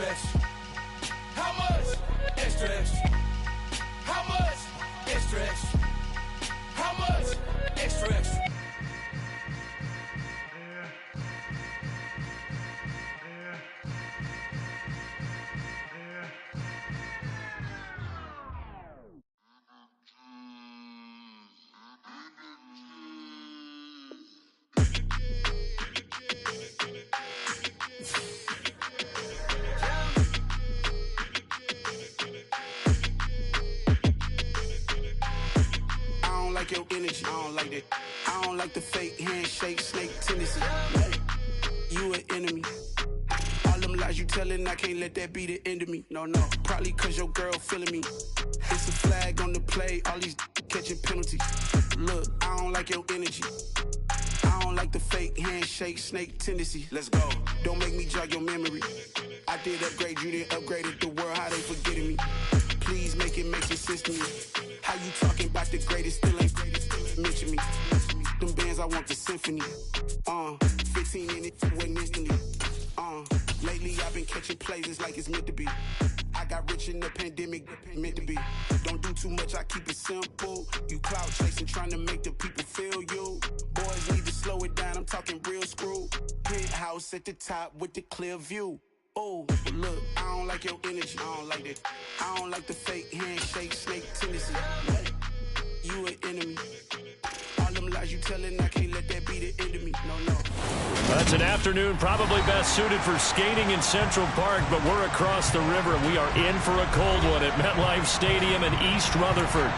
extra, extra? How much? Extra, extra. How much? Extra, extra. How much? Extra, extra. Your energy, I don't like that. I don't like the fake handshake, snake tendency. You an enemy. All them lies you telling, I can't let that be the end of me. No, no, probably cause your girl feeling me. It's a flag on the play, all these catching penalties. Look, I don't like your energy. I don't like the fake handshake, snake tendency. Let's go. Don't make me jog your memory. I did upgrade, you didn't upgrade it. The world, how they forgetting me. Please make it make some sense to me. How you talking about the greatest, still ain't mention me. Them bands, I want the symphony. 15 in it, waiting instantly. Lately I've been catching plays, it's like it's meant to be. I got rich in the pandemic, meant to be. Don't do too much, I keep it simple. You cloud chasing, trying to make the people feel you. Boys need to slow it down, I'm talking real screw. Penthouse at the top with the clear view. Oh, look, I don't like your energy, I don't like that. I don't like the fake handshake, snake tendency. You an enemy. All them lies you telling, I can't let that be the end of me. No, no. That's an afternoon probably best suited for skating in Central Park, but we're across the river and we are in for a cold one at MetLife Stadium in East Rutherford.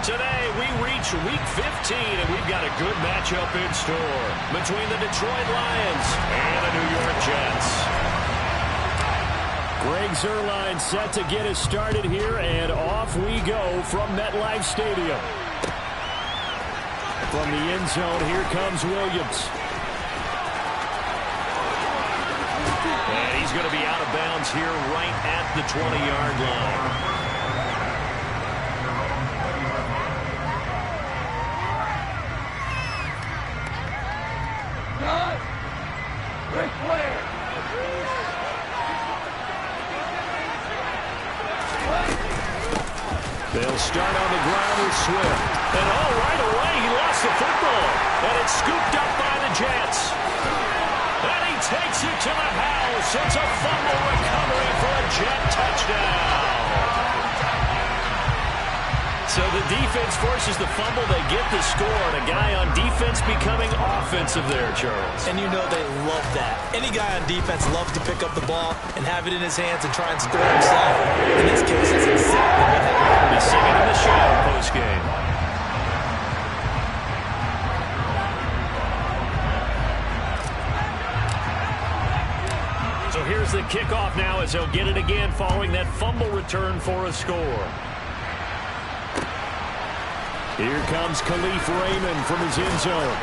Today, we reach Week 15, and we've got a good matchup in store between the Detroit Lions and the New York Jets. Greg Zuerlein set to get us started here, and off we go from MetLife Stadium. From the end zone, here comes Williams. And he's going to be out of bounds here right at the 20-yard line. They'll start on the ground with Swift. And right away, he lost the football. And it's scooped up by the Jets. And he takes it to the house. It's a fumble recovery for a Jet touchdown. So the defense forces the fumble. They get the score. And a guy on defense becoming offensive there, Charles. And you know they love that. Any guy on defense loves to pick up the ball and have it in his hands and try and score himself. In this case, that's exactly what happened. He's singing in the shadow postgame. So here's the kickoff now as they'll get it again following that fumble return for a score. Here comes Khalif Raymond from his end zone.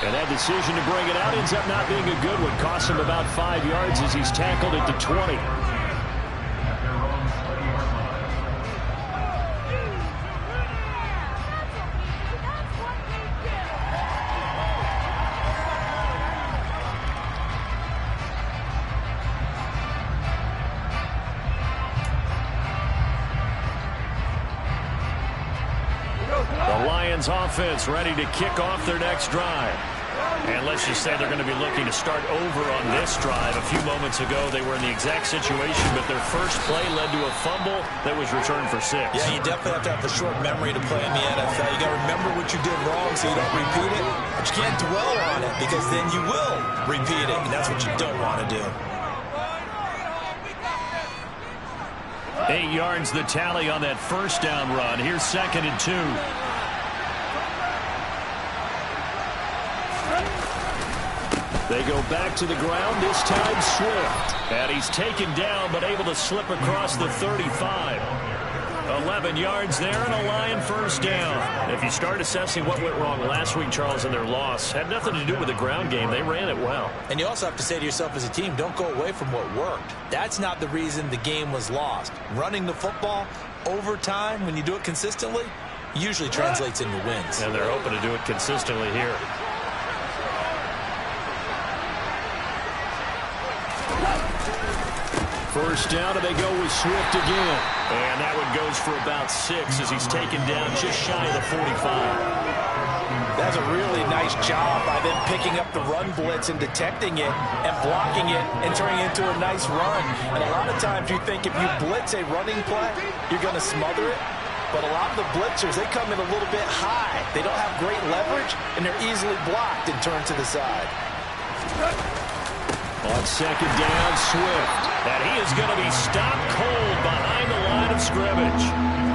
And that decision to bring it out ends up not being a good one. Costs him about 5 yards as he's tackled at the 20. The Lions offense ready to kick off their next drive. And let's just say they're going to be looking to start over on this drive. A few moments ago, they were in the exact situation, but their first play led to a fumble that was returned for 6. Yeah, you definitely have to have the short memory to play in the NFL. You got to remember what you did wrong so you don't repeat it. But you can't dwell on it because then you will repeat it, and that's what you don't want to do. 8 yards the tally on that first down run. Here's 2nd and 2. They go back to the ground, this time Swift. And he's taken down, but able to slip across the 35. 11 yards there and a Lion first down. If you start assessing what went wrong last week, Charles, in their loss, had nothing to do with the ground game. They ran it well. And you also have to say to yourself as a team, don't go away from what worked. That's not the reason the game was lost. Running the football over time, when you do it consistently, usually translates into wins. And they're hoping to do it consistently here. First down, and they go with Swift again. And that one goes for about 6 as he's taken down just shy of the 45. That's a really nice job by them picking up the run blitz and detecting it and blocking it and turning it into a nice run. And a lot of times you think if you blitz a running play, you're going to smother it. But a lot of the blitzers, they come in a little bit high. They don't have great leverage, and they're easily blocked and turned to the side. On second down, Swift. And he is going to be stopped cold behind the line of scrimmage.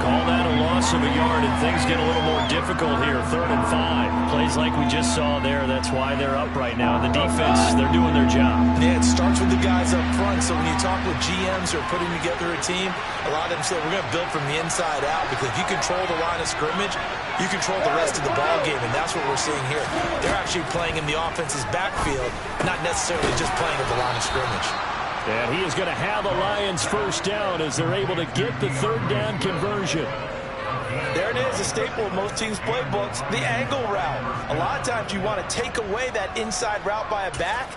Call that a loss of a yard, and things get a little more difficult here. 3rd and 5. Plays like we just saw there. That's why they're up right now. The defense, they're doing their job. Yeah, it starts with the guys up front. So when you talk with GMs who are putting together a team, a lot of them say we're going to build from the inside out, because if you control the line of scrimmage, you control the rest of the ball game, and that's what we're seeing here. They're actually playing in the offense's backfield, not necessarily just playing at the line of scrimmage. And he is going to have the Lions first down as they're able to get the 3rd down conversion. There it is, a staple of most teams' playbooks, the angle route. A lot of times you want to take away that inside route by a back,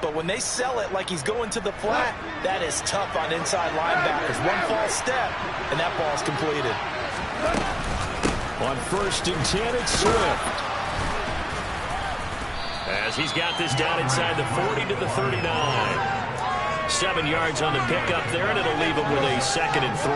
but when they sell it like he's going to the flat, that is tough on inside linebackers. One false step, and that ball is completed. On 1st and 10, it's Swift. As he's got this down inside the 40 to the 39. 7 yards on the pickup there, and it'll leave him with a 2nd and 3.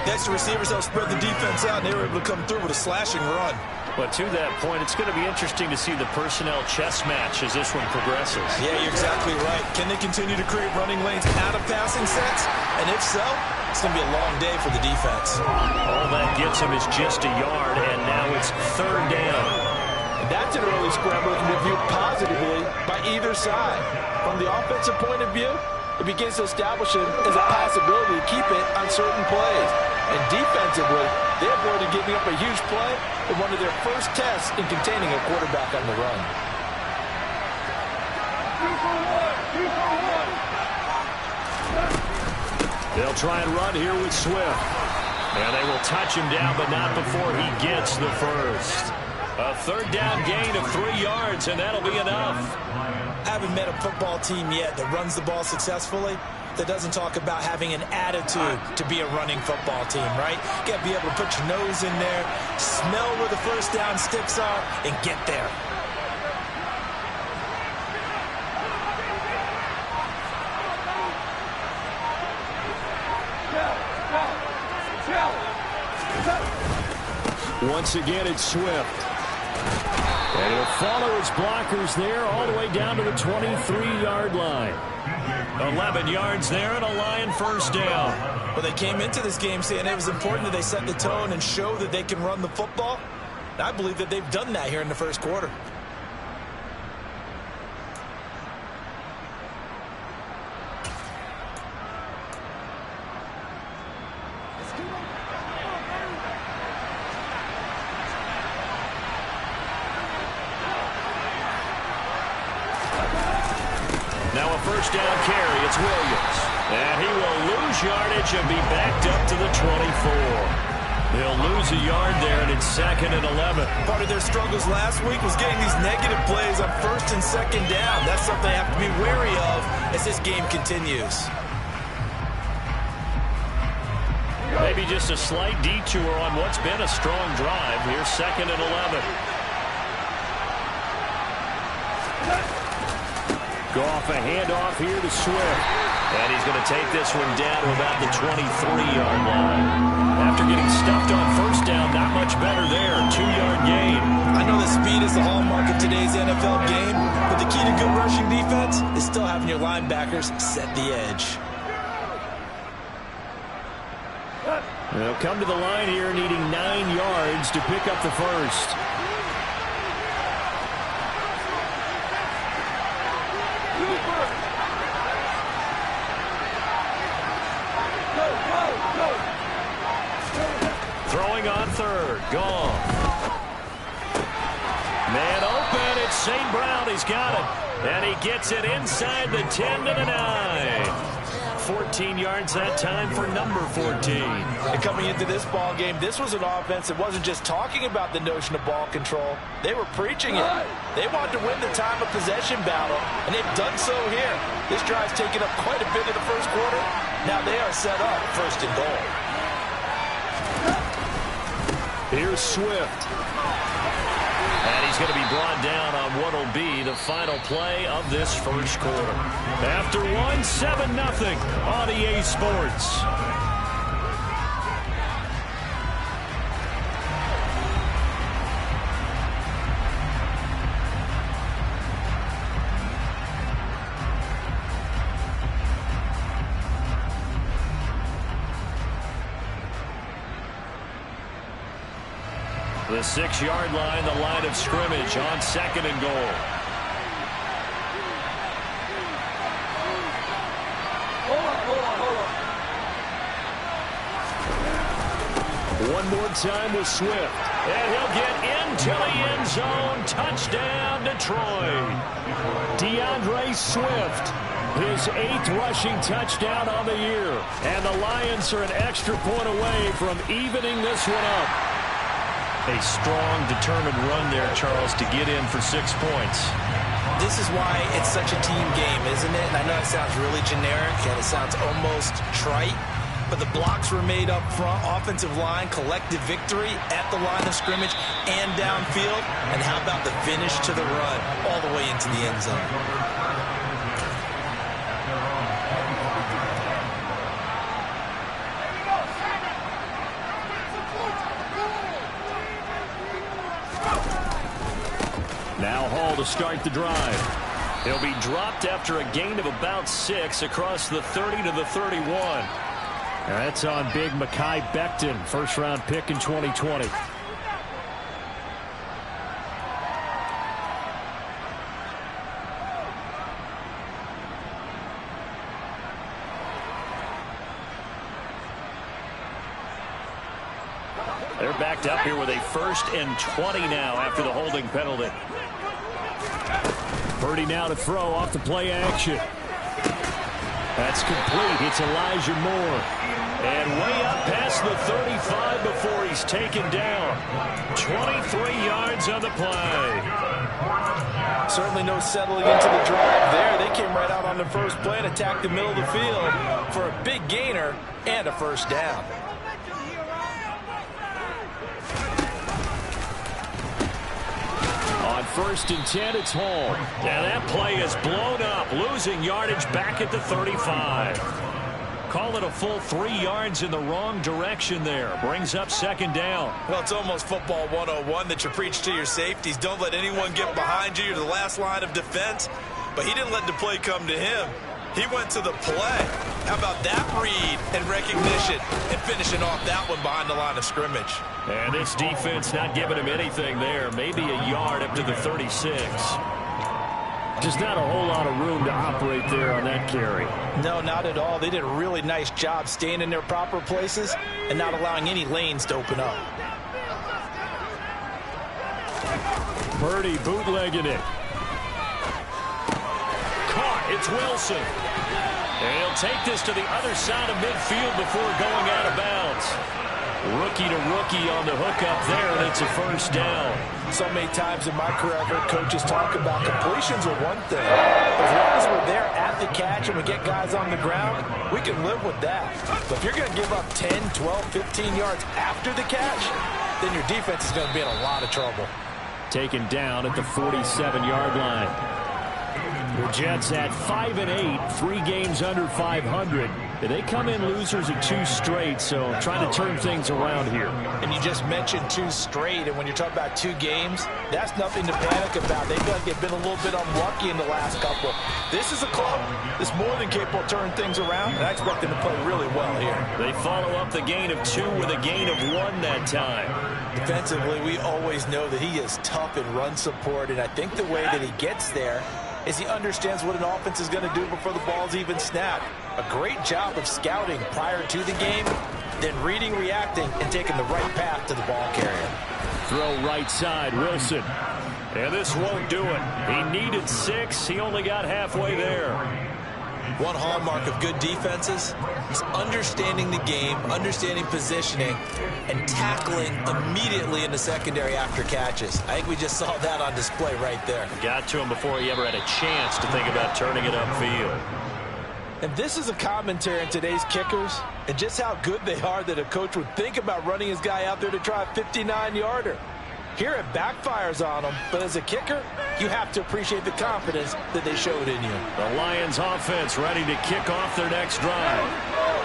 Next, the receivers help spread the defense out, and they were able to come through with a slashing run. But to that point, it's going to be interesting to see the personnel chess match as this one progresses. Yeah, you're exactly right. Can they continue to create running lanes out of passing sets? And if so, it's going to be a long day for the defense. All that gets him is just a yard, and now it's 3rd down. And that's an early scramble that can be viewed positively by either side. From the offensive point of view, it begins to establish it as a possibility to keep it on certain plays. And defensively, they avoided giving up a huge play in one of their first tests in containing a quarterback on the run. 2 for 1. They'll try and run here with Swift. And they will touch him down, but not before he gets the first. A 3rd down gain of 3 yards, and that'll be enough. I haven't met a football team yet that runs the ball successfully that doesn't talk about having an attitude to be a running football team, right? You got to be able to put your nose in there, smell where the first down sticks are, and get there. Once again, it's Swift. And he'll follow his blockers there all the way down to the 23-yard line. 11 yards there and a Lion first down. Well, they came into this game saying it was important that they set the tone and show that they can run the football. And I believe that they've done that here in the first quarter. Now a first down carry. It's Williams. And he will lose yardage and be backed up to the 24. They'll lose a yard there, and it's 2nd and 11. Part of their struggles last week was getting these negative plays on 1st and 2nd down. That's something they have to be wary of as this game continues. Maybe just a slight detour on what's been a strong drive. Here's 2nd and 11. Go off a handoff here to Swift. And he's going to take this one down to about the 23-yard line. After getting stuffed on first down, not much better there. 2-yard gain. I know that speed is the hallmark of today's NFL game, but the key to good rushing defense is still having your linebackers set the edge. They'll come to the line here needing 9 yards to pick up the first. Throwing on 3rd. Gone. Man open. It's St. Brown. He's got it. And he gets it inside the 10 to the 9. 14 yards that time for number 14. And coming into this ball game, this was an offense that wasn't just talking about the notion of ball control. They were preaching it. They wanted to win the time of possession battle, and they've done so here. This drive's taken up quite a bit of the first quarter, Now they are set up 1st and goal. Here's Swift. And he's going to be brought down on what will be the final play of this first quarter. After one, 7-0 on EA Sports. The 6-yard line, the line of scrimmage on 2nd and goal. One more time with Swift. And he'll get into the end zone. Touchdown, Detroit. DeAndre Swift, his 8th rushing touchdown on the year. And the Lions are an extra point away from evening this one up. A strong, determined run there, Charles, to get in for 6 points. This is why it's such a team game, isn't it? And I know it sounds really generic and it sounds almost trite, but the blocks were made up front, offensive line, collective victory at the line of scrimmage and downfield. And how about the finish to the run all the way into the end zone? Now Hall to start the drive. He'll be dropped after a gain of about 6 across the 30 to the 31. That's on big Mekhi Becton, first-round pick in 2020. They're backed up here with a 1st and 20 now after the holding penalty. Purdy now to throw off the play action. That's complete. It's Elijah Moore. And way up past the 35 before he's taken down. 23 yards on the play. Certainly no settling into the drive there. They came right out on the first play and attacked the middle of the field for a big gainer and a 1st down. On 1st and 10, it's Hall. And that play is blown up, losing yardage back at the 35. Call it a full 3 yards in the wrong direction there. Brings up 2nd down. Well, it's almost football 101 that you preach to your safeties. Don't let anyone get behind you. You're the last line of defense. But he didn't let the play come to him. He went to the play. How about that read and recognition and finishing off that one behind the line of scrimmage? And this defense not giving him anything there. Maybe a yard up to the 36. Just not a whole lot of room to operate there on that carry. No, not at all. They did a really nice job staying in their proper places and not allowing any lanes to open up. Purdy bootlegging it. Caught. It's Wilson. And he'll take this to the other side of midfield before going out of bounds. Rookie to rookie on the hookup there, and it's a 1st down. So many times in my career, I've heard coaches talk about completions are one thing. As long as we're there at the catch and we get guys on the ground, we can live with that. But if you're going to give up 10, 12, 15 yards after the catch, then your defense is going to be in a lot of trouble. Taken down at the 47-yard line. The Jets at 5-8, 3 games under 500. They come in losers of 2 straight, so trying to turn things around here. And you just mentioned 2 straight, and when you're talking about 2 games, that's nothing to panic about. They feel like they've been a little bit unlucky in the last couple. This is a club that's more than capable of turning things around, and I expect them to play really well here. They follow up the gain of 2 with a gain of 1 that time. Defensively, we always know that he is tough in run support, and I think the way that he gets there is he understands what an offense is going to do before the ball's even snapped. A great job of scouting prior to the game, then reading, reacting, and taking the right path to the ball carrier. Throw right side, Wilson. And this won't do it. He needed 6. He only got halfway there. One hallmark of good defenses is understanding the game, understanding positioning, and tackling immediately in the secondary after catches. I think we just saw that on display right there. Got to him before he ever had a chance to think about turning it upfield. And this is a commentary on today's kickers and just how good they are that a coach would think about running his guy out there to try a 59-yarder. Here it backfires on them, but as a kicker, you have to appreciate the confidence that they showed in you. The Lions offense ready to kick off their next drive.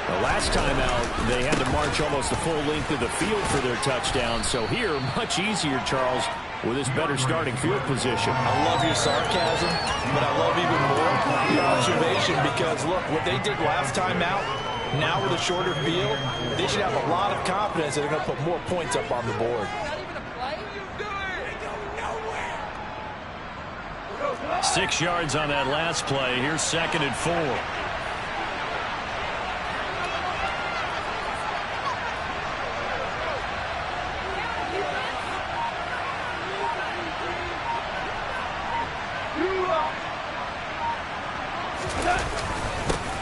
The last time out, they had to march almost the full length of the field for their touchdown. So here, much easier, Charles, with this better starting field position. I love your sarcasm, but I love even more your observation because, look, what they did last time out, now with a shorter field, they should have a lot of confidence that they're going to put more points up on the board. 6 yards on that last play. Here's 2nd and 4.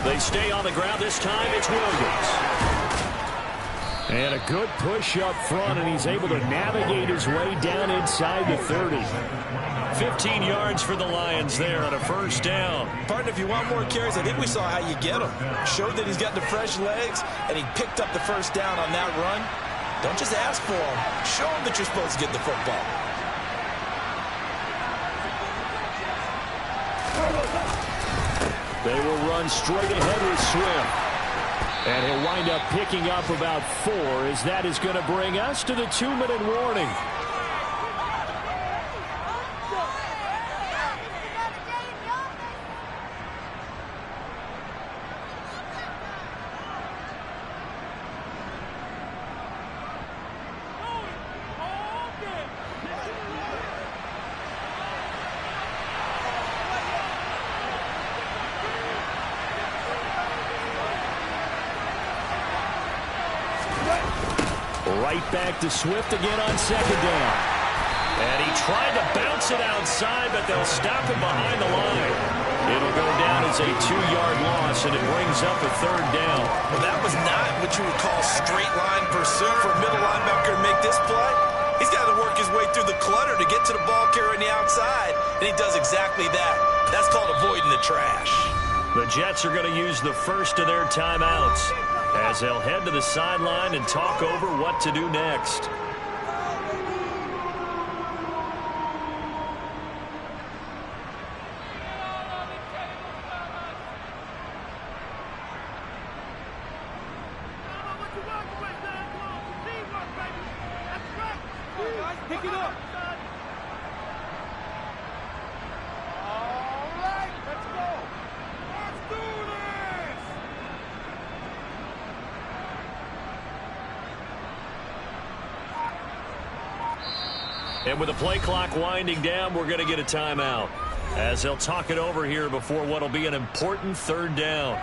They stay on the ground. This time it's Williams. And a good push up front, and he's able to navigate his way down inside the 30. 15 yards for the Lions there on a first down. Partner, if you want more carries, I think we saw how you get him. Showed that he's got the fresh legs, and he picked up the first down on that run. Don't just ask for him. Show him that you're supposed to get the football. They will run straight ahead with Swift. And he'll wind up picking up about 4 as that is going to bring us to the 2-minute warning. Right back to Swift again on 2nd down. And he tried to bounce it outside, but they'll stop him behind the line. It'll go down as a 2-yard loss, and it brings up a 3rd down. Well, that was not what you would call straight line pursuit for a middle linebacker to make this play. He's got to work his way through the clutter to get to the ball carrier on the outside, and he does exactly that. That's called avoiding the trash. The Jets are going to use the first of their timeouts as they'll head to the sideline and talk over what to do next. Pick it up. All right, let's go. Let's do this. And with the play clock winding down, we're going to get a timeout as they'll talk it over here before what will be an important 3rd down.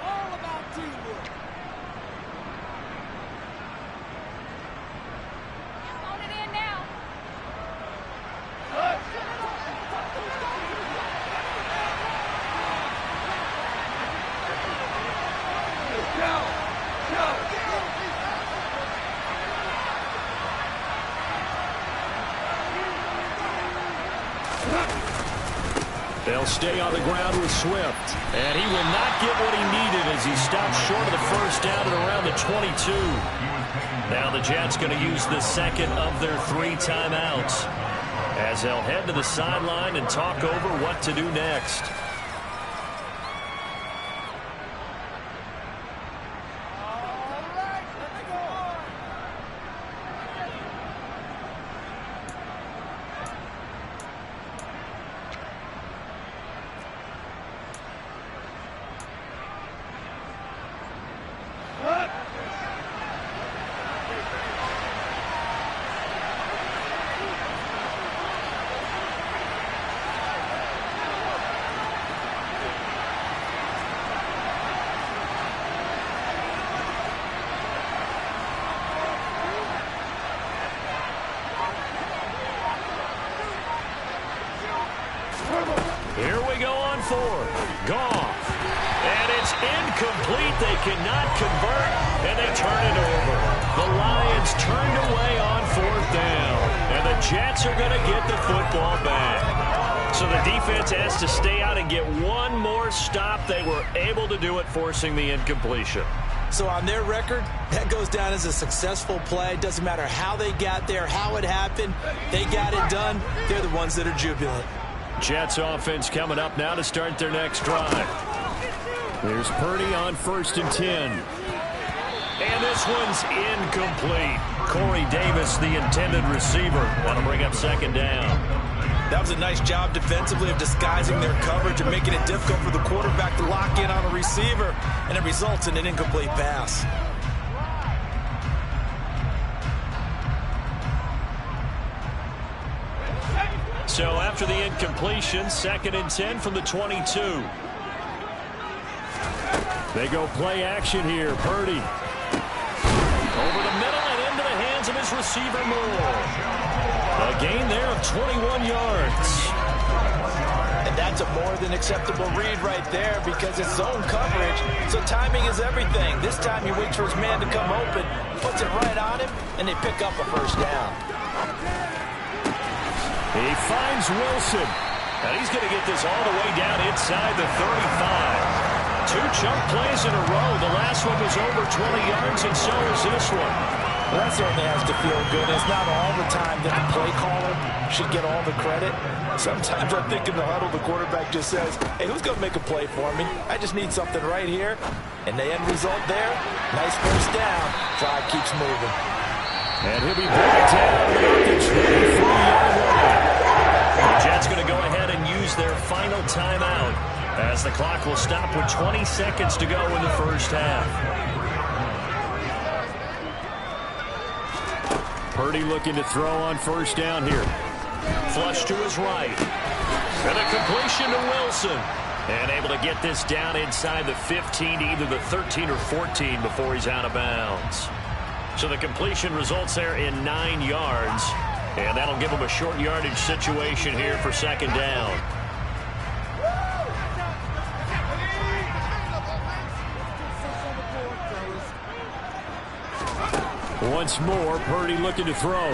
All about teamwork. Hold it in now. They'll stay on the ground with Swift. And he will not get what he needed as he stopped short of the first down at around the 22. Now the Jets going to use the 2nd of their 3 timeouts as they'll head to the sideline and talk over what to do next. Here we go on 4th. Goff. And it's incomplete. They cannot convert, and they turn it over. The Lions turned away on 4th down. And the Jets are going to get the football back. So the defense has to stay out and get one more stop. They were able to do it, forcing the incompletion. So on their record, that goes down as a successful play. Doesn't matter how they got there, how it happened. They got it done. They're the ones that are jubilant. Jets offense coming up now to start their next drive. There's Purdy on 1st and 10. And this one's incomplete. Corey Davis, the intended receiver. That'll bring up 2nd down. That was a nice job defensively of disguising their coverage and making it difficult for the quarterback to lock in on a receiver, and it results in an incomplete pass. So after the incompletion, 2nd and 10 from the 22. They go play action here. Purdy over the middle and into the hands of his receiver Moore. A gain there of 21 yards. And that's a more than acceptable read right there because it's zone coverage, so timing is everything. This time he waits for his man to come open, puts it right on him, and they pick up a 1st down. He finds Wilson, and he's going to get this all the way down inside the 35. 2 chunk plays in a row. The last one was over 20 yards, and so is this one. Well, that certainly has to feel good. It's not all the time that the play caller should get all the credit. Sometimes I think in the huddle, the quarterback just says, hey, who's going to make a play for me? I just need something right here. And the end result there, nice 1st down. Drive keeps moving. And he'll be brought down at the 23-yard line. The Jets going to go ahead and use their final timeout as the clock will stop with 20 seconds to go in the 1st half. Purdy looking to throw on 1st down here. Flush to his right. And a completion to Wilson. And able to get this down inside the 15 to either the 13 or 14 before he's out of bounds. So the completion results there in 9 yards. And that'll give him a short yardage situation here for 2nd down. Once more, Purdy looking to throw.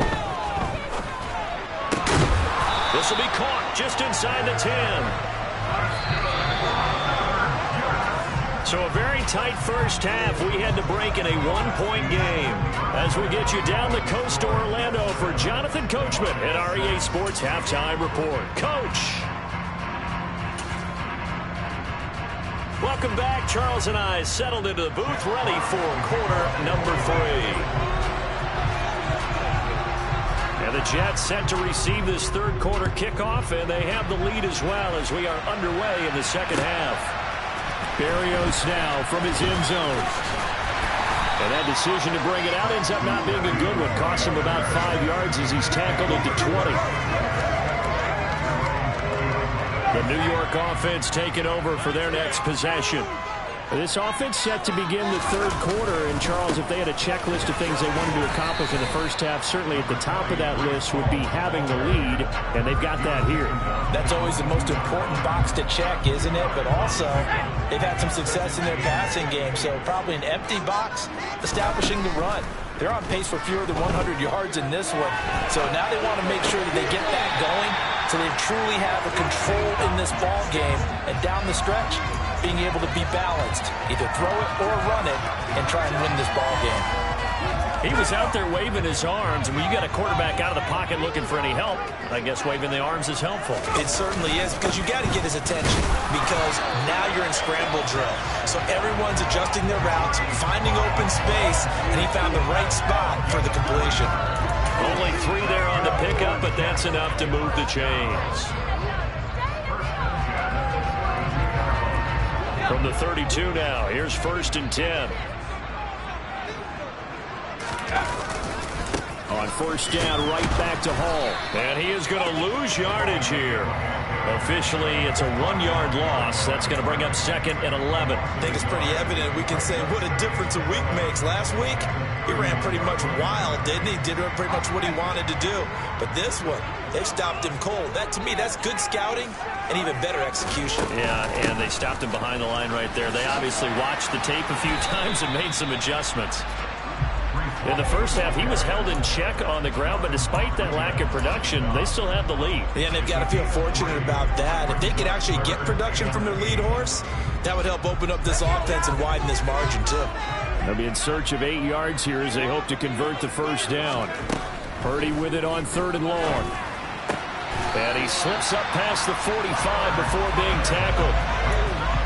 This will be caught just inside the 10. So a very tight 1st half. We had to break in a 1-point game. As we get you down the coast to Orlando for Jonathan Coachman at our EA Sports Halftime Report. Coach. Welcome back. Charles and I settled into the booth, ready for quarter number 3. And the Jets set to receive this 3rd quarter kickoff, and they have the lead as well as we are underway in the 2nd half. Berrios now from his end zone. And that decision to bring it out ends up not being a good one. Cost him about 5 yards as he's tackled at the 20. The New York offense taking over for their next possession. This offense set to begin the 3rd quarter, and Charles, if they had a checklist of things they wanted to accomplish in the 1st half, certainly at the top of that list would be having the lead, and they've got that here. That's always the most important box to check, isn't it? But also, they've had some success in their passing game, so probably an empty box establishing the run. They're on pace for fewer than 100 yards in this one, so now they want to make sure that they get that going so they truly have a control in this ball game, and down the stretch, being able to be balanced, either throw it or run it, and try and win this ball game. He was out there waving his arms, and when you got a quarterback out of the pocket looking for any help, I guess waving the arms is helpful. It certainly is, because you got to get his attention, because now you're in scramble drill. So everyone's adjusting their routes, finding open space, and he found the right spot for the completion. Only 3 there on the pickup, but that's enough to move the chains. From the 32 now, here's 1st and 10. On 1st down, right back to Hall. And he is going to lose yardage here. Officially, it's a 1-yard loss. That's going to bring up 2nd and 11. I think it's pretty evident. We can say what a difference a week makes. Last week, he ran pretty much wild, didn't he? Did pretty much what he wanted to do. But this one, they stopped him cold. That, to me, that's good scouting and even better execution. Yeah, and they stopped him behind the line right there. They obviously watched the tape a few times and made some adjustments. In the first half, he was held in check on the ground, but despite that lack of production, they still have the lead. Yeah, and they've got to feel fortunate about that. If they could actually get production from their lead horse, that would help open up this offense and widen this margin, too. They'll be in search of 8 yards here as they hope to convert the first down. Purdy with it on 3rd and long. And he slips up past the 45 before being tackled.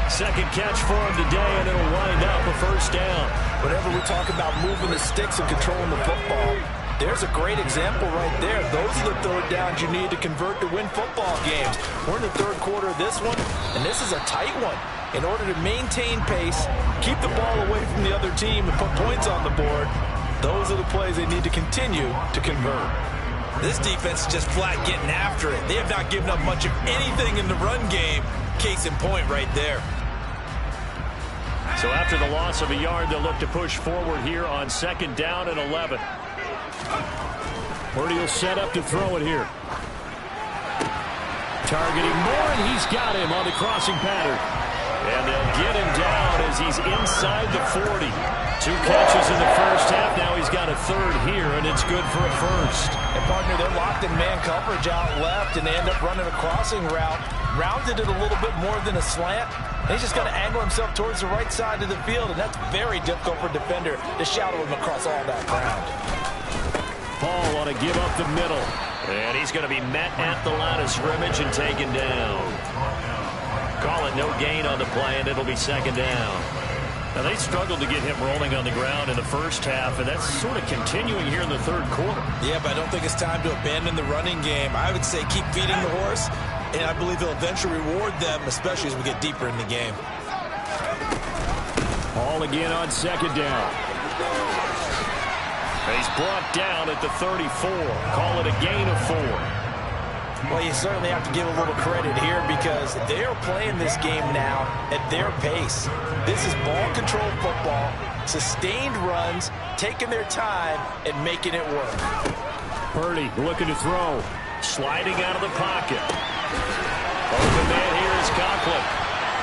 Second catch for him today, and it'll wind up a first down. Whenever we talk about moving the sticks and controlling the football, there's a great example right there. Those are the 3rd downs you need to convert to win football games. We're in the 3rd quarter of this one, and this is a tight one. In order to maintain pace, keep the ball away from the other team, and put points on the board, those are the plays they need to continue to convert. This defense is just flat getting after it. They have not given up much of anything in the run game. Case in point right there. So after the loss of a yard, they'll look to push forward here on 2nd down and 11. Purdy will set up to throw it here. Targeting Moore, and he's got him on the crossing pattern. And they'll get him down as he's inside the 40. 2 catches in the first half. Now he's got a 3rd here, and it's good for a first. And, partner, they're locked in man coverage out left, and they end up running a crossing route. Rounded it a little bit more than a slant. And he's just going to angle himself towards the right side of the field, and that's very difficult for a defender to shadow him across all that ground. Paul on a give up the middle. And he's going to be met at the line of scrimmage and taken down. Call it no gain on the play, and it'll be 2nd down. Now, they struggled to get him rolling on the ground in the first half, and that's sort of continuing here in the 3rd quarter. Yeah, but I don't think it's time to abandon the running game. I would say keep feeding the horse, and I believe he'll eventually reward them, especially as we get deeper in the game. Paul again on 2nd down. He's brought down at the 34. Call it a gain of 4. Well, you certainly have to give a little credit here because they are playing this game now at their pace. This is ball control football, sustained runs, taking their time, and making it work. Purdy looking to throw. Sliding out of the pocket. Open man here is Conklin.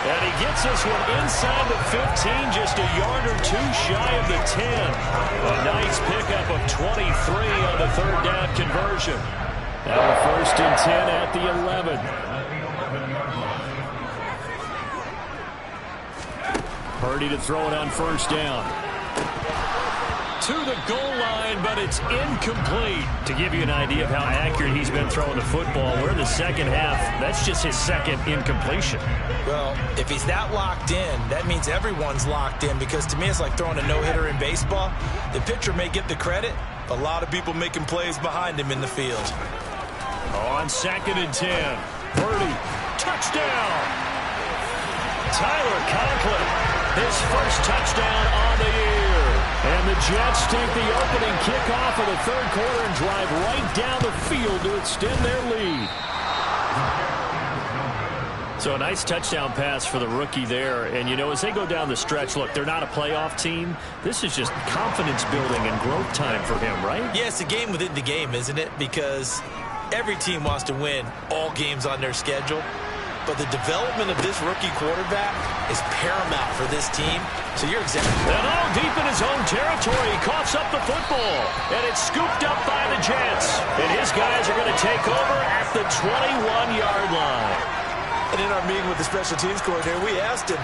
And he gets this one inside the 15, just a yard or 2 shy of the 10. A nice pickup of 23 on the 3rd down conversion. Now a 1st and 10 at the 11. Purdy to throw it on 1st down. To the goal line, but it's incomplete. To give you an idea of how accurate he's been throwing the football, we're in the 2nd half. That's just his 2nd incompletion. Well, if he's that locked in, that means everyone's locked in because to me it's like throwing a no-hitter in baseball. The pitcher may get the credit, a lot of people making plays behind him in the field. On 2nd and 10, Purdy, touchdown! Tyler Conklin, his first touchdown on the year. And the Jets take the opening kickoff of the 3rd quarter and drive right down the field to extend their lead. So a nice touchdown pass for the rookie there. And, you know, as they go down the stretch, look, they're not a playoff team. This is just confidence building and growth time for him, right? Yeah, it's a game within the game, isn't it? Because every team wants to win all games on their schedule. But the development of this rookie quarterback is paramount for this team. So you're exactly right. And all deep in his own territory, he coughs up the football. And it's scooped up by the Jets. And his guys are going to take over at the 21-yard line. And in our meeting with the special teams coordinator, we asked him,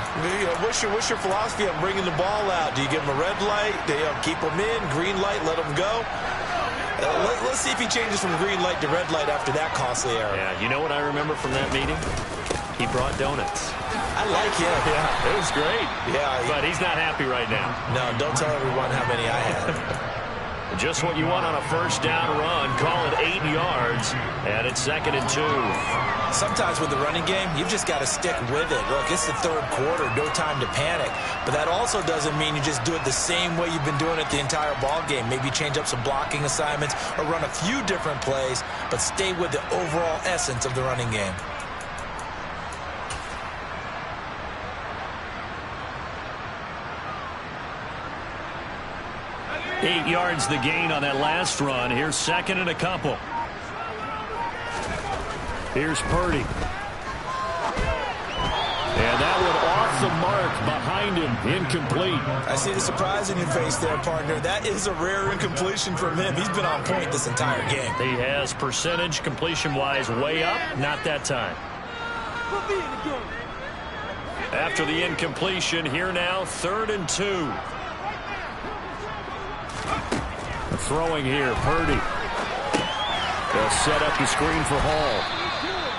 what's your philosophy on bringing the ball out? Do you give him a red light? Do you keep him in? Green light, let him go? Let's see if he changes from green light to red light after that costly error. Yeah, you know what I remember from that meeting? He brought donuts. I like him. Yeah, it was great. Yeah. But he's not happy right now. No, don't tell everyone how many I had. Just what you want on a 1st down run. Call it 8 yards. And it's 2nd and 2. Sometimes with the running game, you've just got to stick with it. Look, it's the 3rd quarter. No time to panic. But that also doesn't mean you just do it the same way you've been doing it the entire ball game. Maybe change up some blocking assignments or run a few different plays, but stay with the overall essence of the running game. Eight yards the gain on that last run. Here's 2nd and a couple. Here's Purdy. And that one off the mark behind him. Incomplete. I see the surprise in your face there, partner. That is a rare incompletion from him. He's been on point this entire game. He has percentage completion-wise way up. Not that time. After the incompletion, here now, 3rd and 2. Throwing here, Purdy. They'll set up the screen for Hall.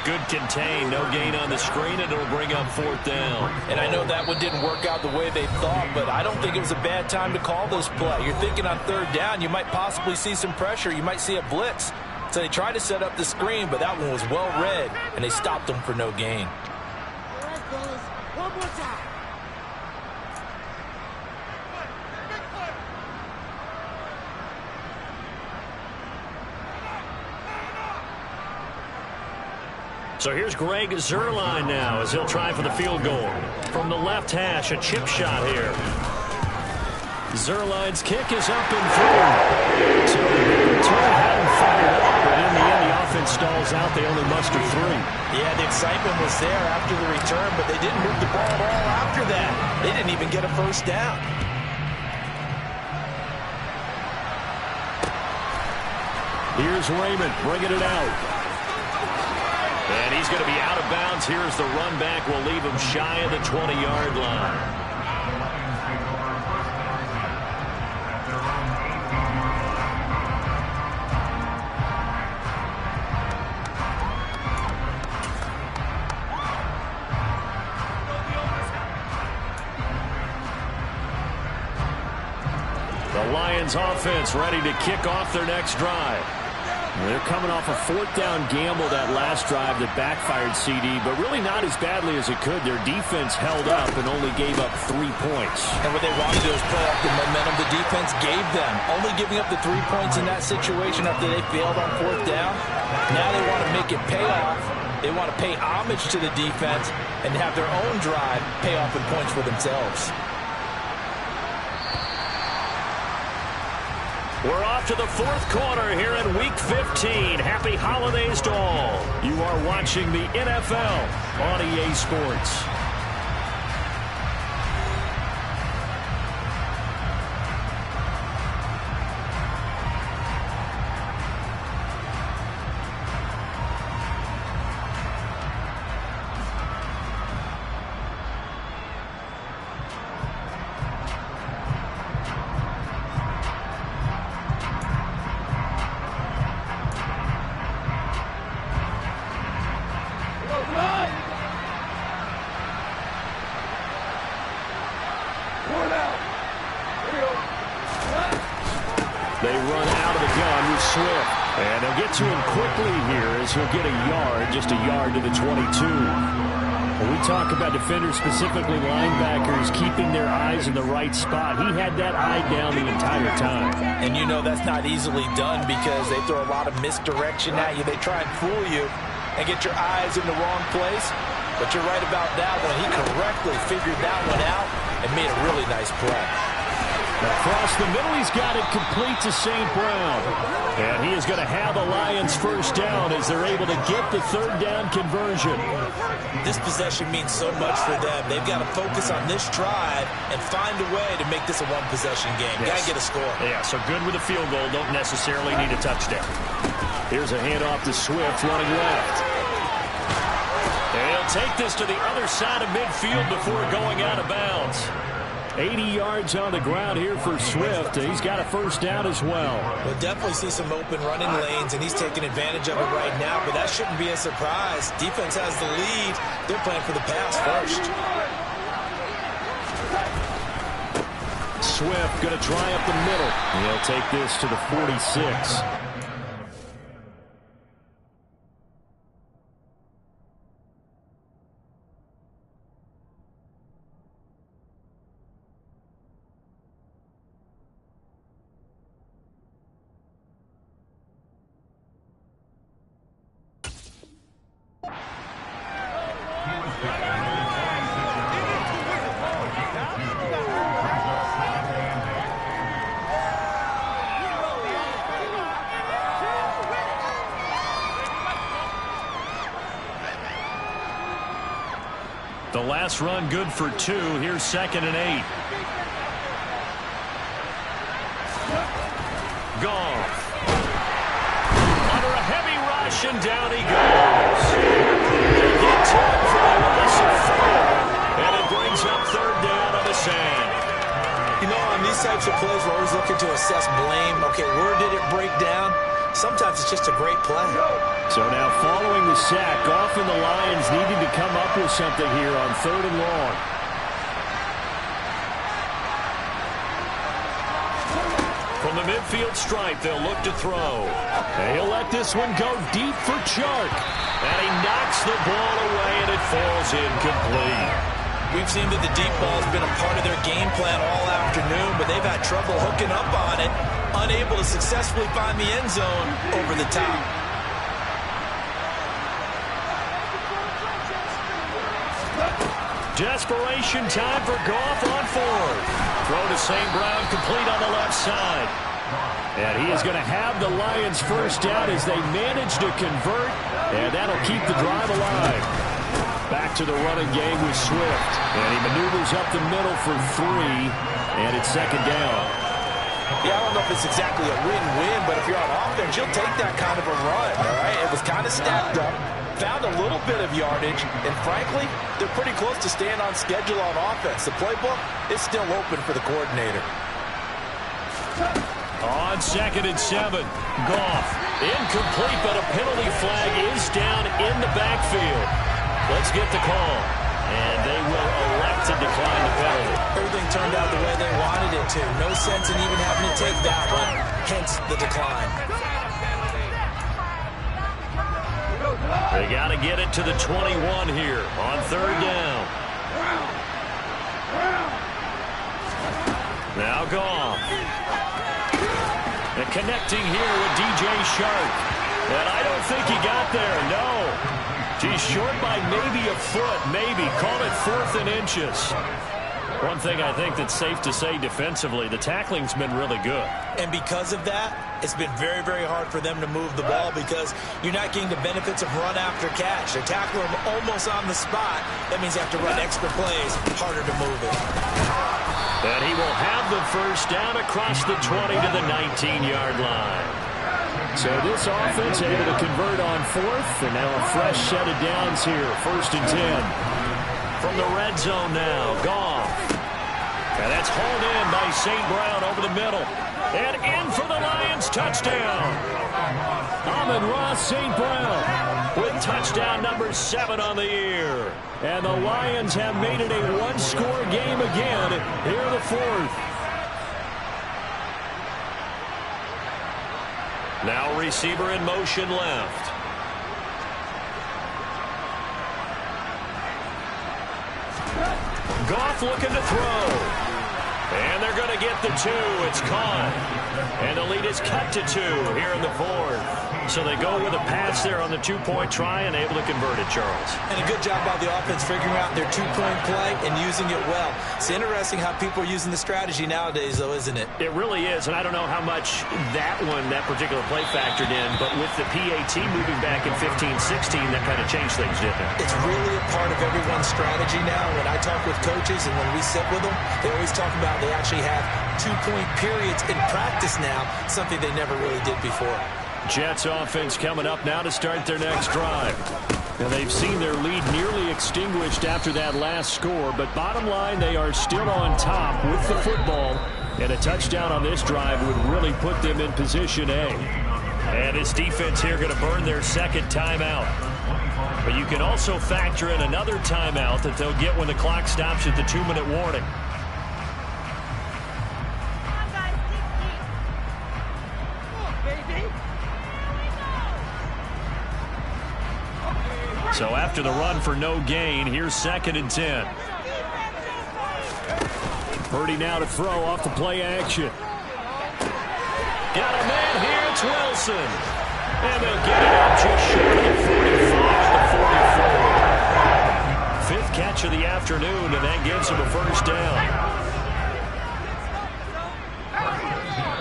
Good contain, no gain on the screen, and it'll bring up 4th down. And I know that one didn't work out the way they thought, but I don't think it was a bad time to call this play. You're thinking on 3rd down, you might possibly see some pressure. You might see a blitz. So they tried to set up the screen, but that one was well read, and they stopped them for no gain. All right, fellas. One more time. So here's Greg Zuerlein now as he'll try for the field goal. From the left hash, a chip shot here. Zuerlein's kick is up and through. So the return hadn't fired up, but in the end, the offense stalls out. They only muster 3. Yeah, the excitement was there after the return, but they didn't move the ball at all after that. They didn't even get a 1st down. Here's Raymond bringing it out. And he's going to be out of bounds. Here's the run back. Will leave him shy of the 20-yard line. The Lions offense ready to kick off their next drive. They're coming off a 4th down gamble that last drive that backfired CD, but really not as badly as it could. Their defense held up and only gave up 3 points. And what they wanted to do is play off the momentum the defense gave them. Only giving up the 3 points in that situation after they failed on 4th down. Now they want to make it pay off. They want to pay homage to the defense and have their own drive pay off in points for themselves. We're off to the 4th quarter here in Week 15. Happy holidays to all. You are watching the NFL on EA Sports. They run out of the gun with Swift. And they'll get to him quickly here as he'll get a yard, just a yard to the 22. When we talk about defenders, specifically linebackers, keeping their eyes in the right spot, he had that eye down the entire time. And you know that's not easily done because they throw a lot of misdirection at you. They try and fool you and get your eyes in the wrong place. But you're right about that one. He correctly figured that one out and made a really nice play. Across the middle, he's got it complete to St. Brown. And he is going to have the Lions 1st down as they're able to get the 3rd down conversion. This possession means so much for them. They've got to focus on this drive and find a way to make this a one-possession game. Yes. Got to get a score. Yeah, so good with a field goal. Don't necessarily need a touchdown. Here's a handoff to Swift running left. And he'll take this to the other side of midfield before going out of bounds. 80 yards on the ground here for Swift. He's got a 1st down as well. We'll definitely see some open running lanes, and he's taking advantage of it right now, but that shouldn't be a surprise. Defense has the lead. They're playing for the pass first. Swift going to try up the middle. He'll take this to the 46. The last run good for 2. Here's 2nd and 8. Goff. Under a heavy rush, and down he goes. They'll get to him for a loss of 4. And it brings up 3rd down on the sand. You know, on these types of plays, we're always looking to assess blame. Okay, where did it break down? Sometimes it's just a great play. So now following the sack, Goff and the Lions needing to come up with something here on 3rd and long. From the midfield stripe, they'll look to throw. And he'll let this one go deep for Chark. And he knocks the ball away, and it falls incomplete. We've seen that the deep ball has been a part of their game plan all afternoon, but they've had trouble hooking up on it, unable to successfully find the end zone over the top. Desperation time for Goff on 4th. Throw to St. Brown, complete on the left side. And he is going to have the Lions first down as they manage to convert, and that'll keep the drive alive. Back to the running game with Swift. And he maneuvers up the middle for 3, and it's 2nd down. Yeah, I don't know if it's exactly a win-win, but if you're on offense, you'll take that kind of a run, all right? It was kind of stacked up, found a little bit of yardage, and frankly, they're pretty close to staying on schedule on offense. The playbook is still open for the coordinator. On 2nd and 7, Goff. Incomplete, but a penalty flag is down in the backfield. Let's get the call. And they will elect to decline the penalty. Everything turned out the way they wanted it to. No sense in even having to take that one, hence the decline. They got to get it to the 21 here on 3rd down. Now Goff. And connecting here with DJ Shark. And I don't think he got there, no. He's short by maybe a foot, maybe. Call it 4th and inches. One thing I think that's safe to say defensively, the tackling's been really good. And because of that, it's been very, very hard for them to move the ball because you're not getting the benefits of run after catch. They're tackling them almost on the spot. That means you have to run extra plays, harder to move it. And he will have the first down across the 20 to the 19-yard line. So this offense able to convert on 4th, and now a fresh set of downs here, 1st and 10. From the red zone now, Goff. And that's hauled in by St. Brown over the middle. And in for the Lions, touchdown. Amon-Ra St. Brown with touchdown number 7 on the year. And the Lions have made it a one-score game again here in the 4th. Now receiver in motion left. Goff looking to throw. And they're going to get the 2. It's caught. And the lead is cut to 2 here in the 4th. So they go with a pass there on the 2-point try and able to convert it, Charles. And a good job by the offense figuring out their 2-point play and using it well. It's interesting how people are using the strategy nowadays, though, isn't it? It really is, and I don't know how much that particular play factored in, but with the PAT moving back in 15-16, that kind of changed things, didn't it? It's really a part of everyone's strategy now. When I talk with coaches and when we sit with them, they always talk about they actually have 2-point periods in practice now, something they never really did before. Jets offense coming up now to start their next drive. Now they've seen their lead nearly extinguished after that last score, but bottom line, they are still on top with the football, and a touchdown on this drive would really put them in position A. And this defense here going to burn their 2nd timeout. But you can also factor in another timeout that they'll get when the clock stops at the 2-minute warning. So after the run for no gain, here's 2nd and 10. Purdy now to throw off the play action. Got a man here, it's Wilson. And they'll get it up just short of the 45 to the 44. 5th catch of the afternoon, and that gives him a first down.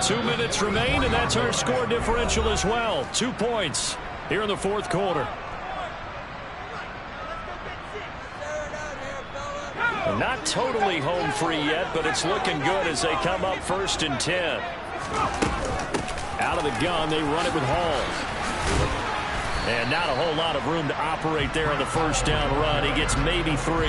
2 minutes remain, and that's our score differential as well. 2 points here in the 4th quarter. Not totally home free yet, but it's looking good as they come up 1st and 10. Out of the gun, they run it with Hall. And not a whole lot of room to operate there on the first down run. He gets maybe 3.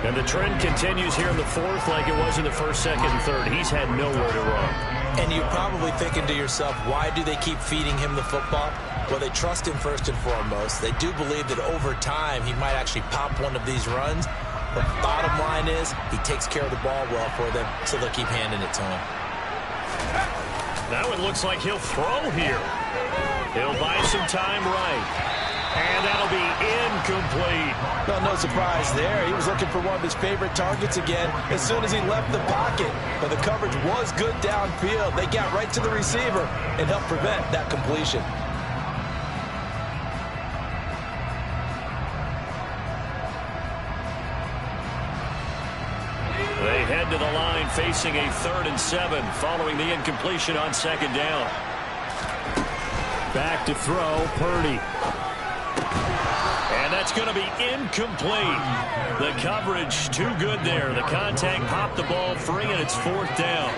And the trend continues here in the 4th like it was in the 1st, 2nd, and 3rd. He's had nowhere to run. And you're probably thinking to yourself, why do they keep feeding him the football? Well, they trust him first and foremost. They do believe that over time he might actually pop one of these runs. But the bottom line is he takes care of the ball well for them, so they'll keep handing it to him. That one looks like he'll throw here. He'll buy some time right. And that'll be incomplete. Well, no surprise there. He was looking for one of his favorite targets again as soon as he left the pocket. But the coverage was good downfield. They got right to the receiver and helped prevent that completion. They head to the line facing a 3rd and 7 following the incompletion on 2nd down. Back to throw, Purdy. And that's going to be incomplete. The coverage too good there. The contact popped the ball free, and it's 4th down.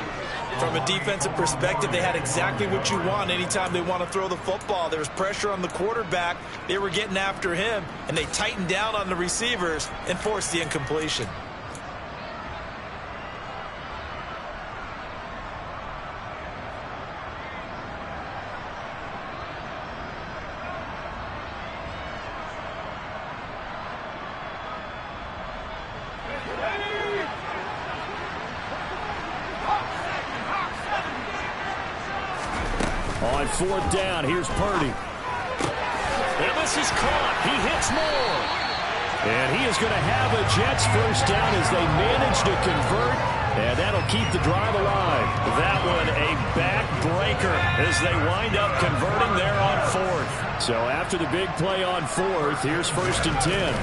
From a defensive perspective, they had exactly what you want anytime they want to throw the football. There was pressure on the quarterback. They were getting after him, and they tightened down on the receivers and forced the incompletion. On 4th down, here's Purdy. And this is caught. He hits more. And he is going to have a Jets first down as they manage to convert. And that'll keep the drive alive. That one a backbreaker as they wind up converting there on 4th. So after the big play on 4th, here's 1st and 10.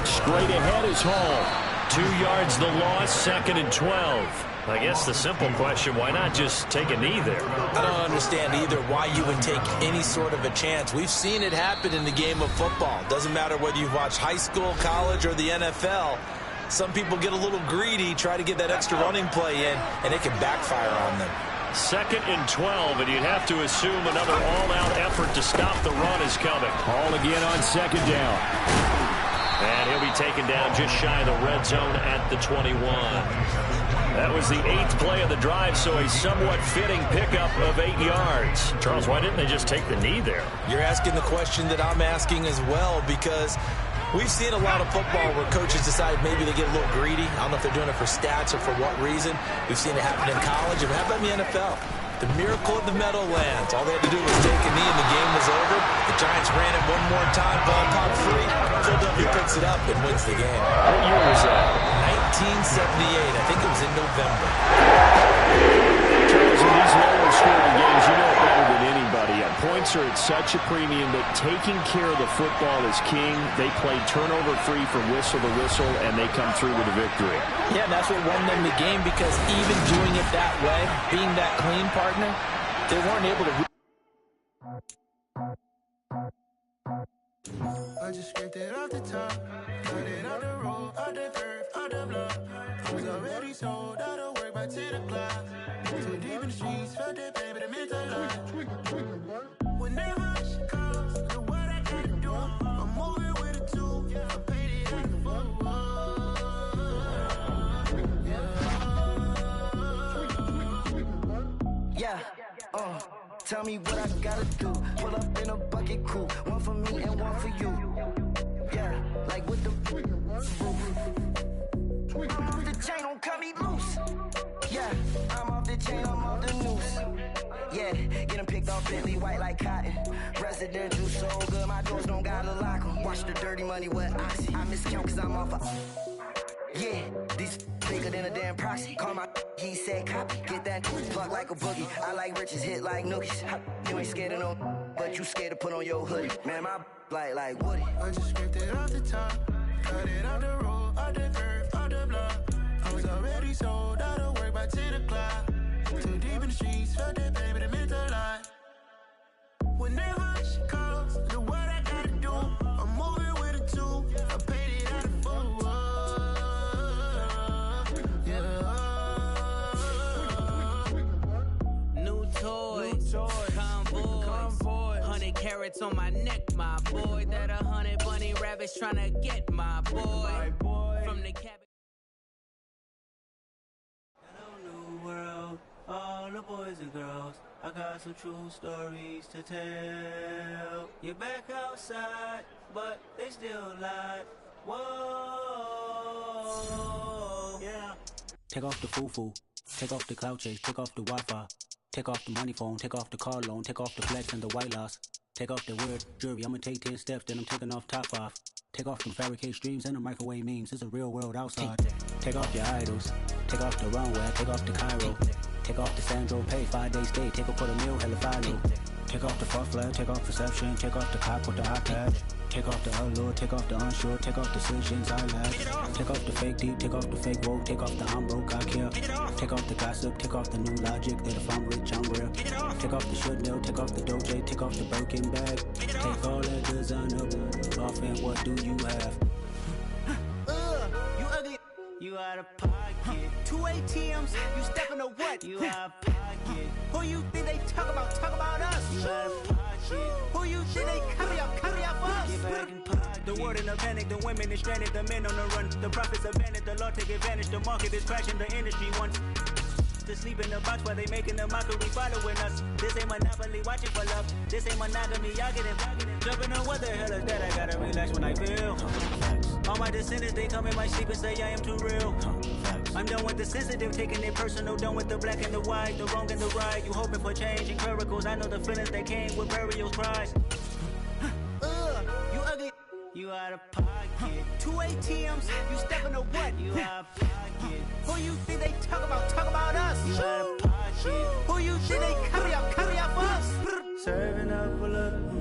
Straight ahead is Hall. 2 yards the loss, 2nd and 12. I guess the simple question, why not just take a knee there? I don't understand either why you would take any sort of a chance. We've seen it happen in the game of football. Doesn't matter whether you've watched high school, college, or the NFL. Some people get a little greedy, try to get that extra running play in, and it can backfire on them. 2nd and 12, and you'd have to assume another all-out effort to stop the run is coming. Hall again on 2nd down. And he'll be taken down just shy of the red zone at the 21. That was the 8th play of the drive, so a somewhat fitting pickup of 8 yards. Charles, why didn't they just take the knee there? You're asking the question that I'm asking as well, because we've seen a lot of football where coaches decide maybe they get a little greedy. I don't know if they're doing it for stats or for what reason. We've seen it happen in college, and how about in the NFL? The miracle of the Meadowlands. All they had to do was take a knee and the game was over. The Giants ran it one more time, ball popped free. Philadelphia picks it up and wins the game. What year was that? 1978. I think it was in November. Charles, in these lower scoring games, you know it better than anybody. Points are at such a premium that taking care of the football is king. They played turnover-free from whistle to whistle, and they come through with a victory. Yeah, and that's what won them the game, because even doing it that way, being that clean partner, they weren't able to... I just scraped it off the top, cut it off the road, off the curve, off the block. I was already sold out of work by 10 o'clock. Too deep in the streets, felt that baby, the mental lie. Whenever she calls, look what I gotta do. I'm moving with a tool, I paid it out the full. Yeah, tell me what I gotta do. Pull up in a bucket crew, one for me and one for you. Yeah, like with the roof. I'm off the chain, don't cut me loose. Yeah, I'm off the chain, I'm off the noose. Yeah, getting picked off Bentley white like cotton. Residential so good, my doors don't gotta lock 'em. Watch the dirty money with oxy. I miscount cause I'm off a... Yeah, these bigger than a damn proxy. Call my he said copy. Get that plug like a boogie. I like riches, hit like nookies. You ain't scared of no, but you scared to put on your hoodie. Man, my like Woody. I just scraped it off the top, cut it off the road, off the curve, off the block. I was already sold out of work by 10 o'clock. Too deep in the streets, felt that baby, the mental lie. Whenever she calls, look what I gotta do. I'm moving with a tool, I paid it out the full. carrots on my neck, my boy. That 100 bunny rabbits tryna get my boy. From the cabin. Hello, new world, all the boys and girls. I got some true stories to tell. You're back outside, but they still lied. Whoa, yeah. Take off the foo-foo, take off the cloud chase, take off the Wi-Fi, take off the money phone, take off the car loan, take off the flex and the white loss, take off the weird jewelry. I'ma take 10 steps, then I'm taking off top 5. Take off them fabricate streams and the microwave memes. It's a real world outside. Take off your idols, take off the runway, take off the Cairo, take off the Sandro pay, 5-day stay, take a quarter meal, hella final. Take off the far flag, take off perception, take off the cop with the iPad. Take off the allure, take off the unsure, take off decisions I lack. Take off the fake deep, take off the fake woke, take off the I'm broke, I care. Take off the gossip, take off the new logic that if I'm rich, I'm real. Take off the should know, take off the Doge, take off the Birkin bag. Take all that designer off and what do you have? You ugly. You out of pocket. 2 ATMs, you stepping to what? You out of pocket. Who you think they talk about? Talk about us. You out of pocket. Who you think they carry up for us? Get back in pocket. The world in a panic, the women is stranded, the men on the run. The profits abandoned, the law take advantage. The market is crashing, the industry wants to sleep in the box while they making a mockery following us. This ain't monopoly, watching for love. This ain't monogamy, y'all get it. Jumping on what the hell is that? I gotta relax when I feel. All my descendants, they come in my sleep and say I am too real. I'm done with the sensitive, taking it personal. Done with the black and the white, the wrong and the right. You hoping for change and miracles. I know the feelings that came with burial cries. You ugly. You out of pocket. 2 ATMs, you stepping to what? You out of pocket. Who you think they talk about? Talk about us. You out of pocket. Who you think they carry up for us? Serving up full of